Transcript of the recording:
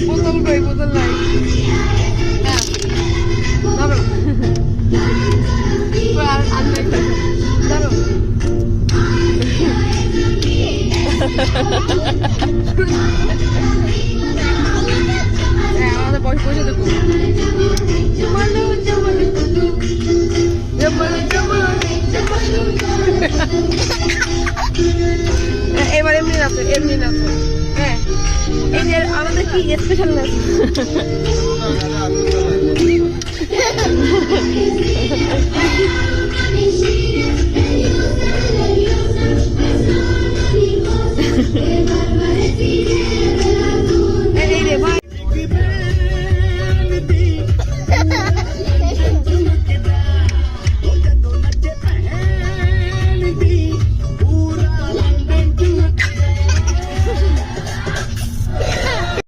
বোতল কই বোতল নাই ধরো আর আনবে ধরো আমাদের বয়স পয়সা দেখো এবার এমনি নাচো হ্যাঁ এই যে আমাদের কি স্পেশাল নাচ